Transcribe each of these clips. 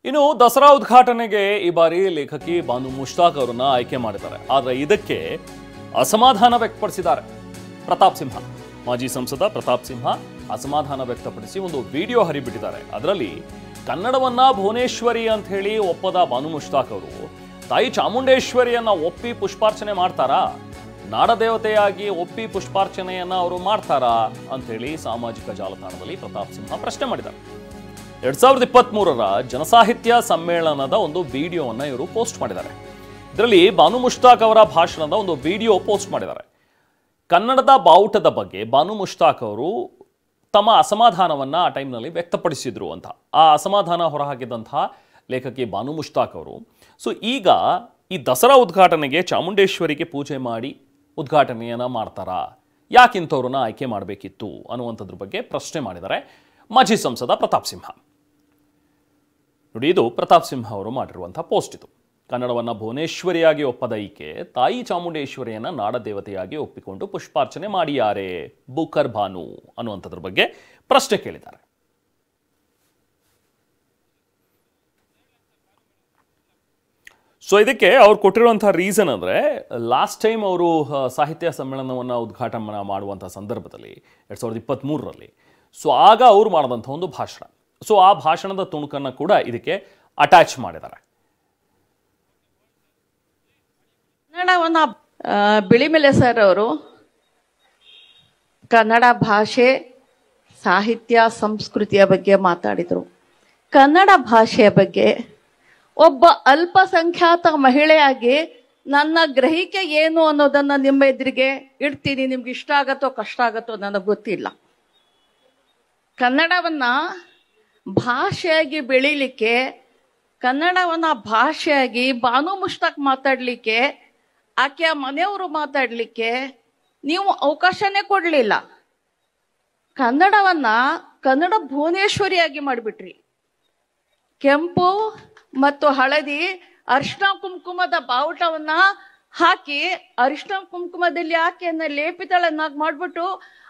ಇನ್ನು ದಸರಾ ಉದ್ಘಾಟನೆಗೆ ಈ ಬಾರಿ ಲೇಖಕಿ ಬಾನು ಮುಷ್ತಾಕ್ ಅವರನ್ನ ಆಯ್ಕೆ ಮಾಡಿದ್ದಾರೆ. ಆದರೆ ಇದಕ್ಕೆ ಅಸಮಾಧಾನ ವ್ಯಕ್ತಪಡಿಸಿದ್ದಾರೆ ಪ್ರತಾಪ್ ಸಿಂಹ. ಮಾಜಿ ಸಂಸದ ಪ್ರತಾಪ್ ಸಿಂಹ ಅಸಮಾಧಾನ ವ್ಯಕ್ತಪಡಿಸಿ ಒಂದು ವಿಡಿಯೋ ಹರಿಬಿಟ್ಟಿದ್ದಾರೆ. ಅದರಲ್ಲಿ ಕನ್ನಡವನ್ನ ಭುವನೇಶ್ವರಿ ಅಂತ ಹೇಳಿ ಒಪ್ಪದ ಬಾನು ಮುಷ್ತಾಕ್ ಅವರು ತಾಯಿ ಚಾಮುಂಡೇಶ್ವರಿಯನ್ನ ಒಪ್ಪಿ ಪುಷ್ಪಾರ್ಚನೆ ಮಾಡ್ತಾರಾ, ನಾಡದೇವತೆಯಾಗಿ ಒಪ್ಪಿ ಪುಷ್ಪಾರ್ಚನೆಯನ್ನ ಅವರು ಮಾಡ್ತಾರಾ ಅಂತ ಹೇಳಿ ಸಾಮಾಜಿಕ ಜಾಲತಾಣದಲ್ಲಿ ಪ್ರತಾಪ್ ಸಿಂಹ ಪ್ರಶ್ನೆ ಮಾಡಿದ್ದಾರೆ. 2023ರ ಜನಸಾಹಿತ್ಯ ಸಮ್ಮೇಳನದ ಒಂದು ವಿಡಿಯೋವನ್ನು ಇವರು ಪೋಸ್ಟ್ ಮಾಡಿದ್ದಾರೆ. ಇದರಲ್ಲಿ ಬಾನು ಮುಷ್ತಾಕ್ ಅವರ ಭಾಷಣದ ಒಂದು ವಿಡಿಯೋ ಪೋಸ್ಟ್ ಮಾಡಿದ್ದಾರೆ. ಕನ್ನಡದ ಬಾವುಟದ ಬಗ್ಗೆ ಬಾನು ಮುಷ್ತಾಕ್ ಅವರು ತಮ್ಮ ಅಸಮಾಧಾನವನ್ನು ಆ ಟೈಮ್ನಲ್ಲಿ ವ್ಯಕ್ತಪಡಿಸಿದ್ರು ಅಂತ. ಆ ಅಸಮಾಧಾನ ಹೊರಹಾಕಿದಂತಹ ಲೇಖಕಿ ಬಾನು ಮುಷ್ತಾಕ್ ಅವರು ಈಗ ಈ ದಸರಾ ಉದ್ಘಾಟನೆಗೆ ಚಾಮುಂಡೇಶ್ವರಿಗೆ ಪೂಜೆ ಮಾಡಿ ಉದ್ಘಾಟನೆಯನ್ನು ಮಾಡ್ತಾರಾ, ಯಾಕಿಂಥವ್ರನ್ನ ಆಯ್ಕೆ ಮಾಡಬೇಕಿತ್ತು ಅನ್ನುವಂಥದ್ರ ಬಗ್ಗೆ ಪ್ರಶ್ನೆ ಮಾಡಿದ್ದಾರೆ ಮಾಜಿ ಸಂಸದ ಪ್ರತಾಪ್ ಸಿಂಹ. ನೋಡಿ, ಇದು ಪ್ರತಾಪ್ ಸಿಂಹ ಅವರು ಮಾಡಿರುವಂತಹ ಪೋಸ್ಟ್. ಇದು ಕನ್ನಡವನ್ನು ಭುವನೇಶ್ವರಿಯಾಗಿ ಒಪ್ಪದ ಈಕೆ ತಾಯಿ ಚಾಮುಂಡೇಶ್ವರಿಯನ್ನ ನಾಡದೇವತೆಯಾಗಿ ಒಪ್ಪಿಕೊಂಡು ಪುಷ್ಪಾರ್ಚನೆ ಮಾಡಿಯಾರೆ ಬುಕರ್ ಭಾನು ಅನ್ನುವಂಥದ್ರ ಬಗ್ಗೆ ಪ್ರಶ್ನೆ ಕೇಳಿದ್ದಾರೆ. ಇದಕ್ಕೆ ಅವ್ರು ಕೊಟ್ಟಿರುವಂತಹ ರೀಸನ್ ಅಂದರೆ, ಲಾಸ್ಟ್ ಟೈಮ್ ಅವರು ಸಾಹಿತ್ಯ ಸಮ್ಮೇಳನವನ್ನು ಉದ್ಘಾಟನೆ ಮಾಡುವಂಥ ಸಂದರ್ಭದಲ್ಲಿ 2023ರಲ್ಲಿ ಆಗ ಅವ್ರು ಮಾಡಿದಂಥ ಒಂದು ಭಾಷಣ. ಆ ಭಾಷಣದ ತುಣುಕನ್ನು ಕೂಡ ಇದಕ್ಕೆ ಅಟ್ಯಾಚ್ ಮಾಡಿದ್ದಾರೆ. ಕನ್ನಡವನ್ನು ಬಿಳಿಮೆಲೆ ಸರ್ ಅವರು ಕನ್ನಡ ಭಾಷೆ, ಸಾಹಿತ್ಯ, ಸಂಸ್ಕೃತಿಯ ಬಗ್ಗೆ ಮಾತಾಡಿದರು. ಕನ್ನಡ ಭಾಷೆಯ ಬಗ್ಗೆ ಒಬ್ಬ ಅಲ್ಪಸಂಖ್ಯಾತ ಮಹಿಳೆಯಾಗಿ ನನ್ನ ಗ್ರಹಿಕೆ ಏನು ಅನ್ನೋದನ್ನು ನಿಮ್ಮ ಎದುರಿಗೆ ಇಡ್ತೀನಿ. ನಿಮ್ಗೆ ಇಷ್ಟ ಆಗತ್ತೋ ಕಷ್ಟ ಆಗತ್ತೋ ನನಗೆ ಗೊತ್ತಿಲ್ಲ. ಕನ್ನಡವನ್ನ ಭಾಷೆಯಾಗಿ ಬೆಳೀಲಿಕ್ಕೆ, ಕನ್ನಡವನ್ನ ಭಾಷೆಯಾಗಿ ಬಾನು ಮುಷ್ತಾಕ್ ಮಾತಾಡ್ಲಿಕ್ಕೆ, ಆಕೆಯ ಮನೆಯವರು ಮಾತಾಡ್ಲಿಕ್ಕೆ ನೀವು ಅವಕಾಶನೇ ಕೊಡ್ಲಿಲ್ಲ. ಕನ್ನಡ ಭುವನೇಶ್ವರಿಯಾಗಿ ಮಾಡಿಬಿಟ್ರಿ. ಕೆಂಪು ಮತ್ತು ಹಳದಿ ಅರಿಶಿನ ಕುಂಕುಮದ ಬಾವುಟವನ್ನ ಹಾಕಿ, ಅರಿಶಿನ ಕುಂಕುಮದಲ್ಲಿ ಆಕೆಯನ್ನ ಲೇಪಿತಳನ್ನಾಗಿ ಮಾಡ್ಬಿಟ್ಟು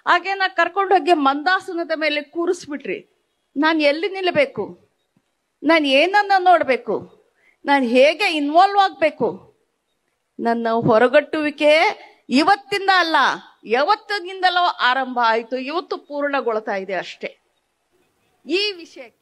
ಆಕೆಯನ್ನ ಕರ್ಕೊಂಡೋಗಿ ಮಂದಾಸನದ ಮೇಲೆ ಕೂರಿಸ್ಬಿಟ್ರಿ. ನಾನು ಎಲ್ಲಿ ನಿಲ್ಲಬೇಕು? ನಾನು ಏನನ್ನ ನೋಡಬೇಕು? ನಾನು ಹೇಗೆ ಇನ್ವಾಲ್ವ್ ಆಗಬೇಕು? ನನ್ನ ಹೊರಗಟ್ಟುವಿಕೆ ಇವತ್ತಿಂದ ಅಲ್ಲ, ಯಾವತ್ತಿನಿಂದಲೋ ಆರಂಭ ಆಯಿತು, ಇವತ್ತು ಪೂರ್ಣಗೊಳ್ತಾ ಇದೆ ಅಷ್ಟೇ. ಈ ವಿಷಯಕ್ಕೆ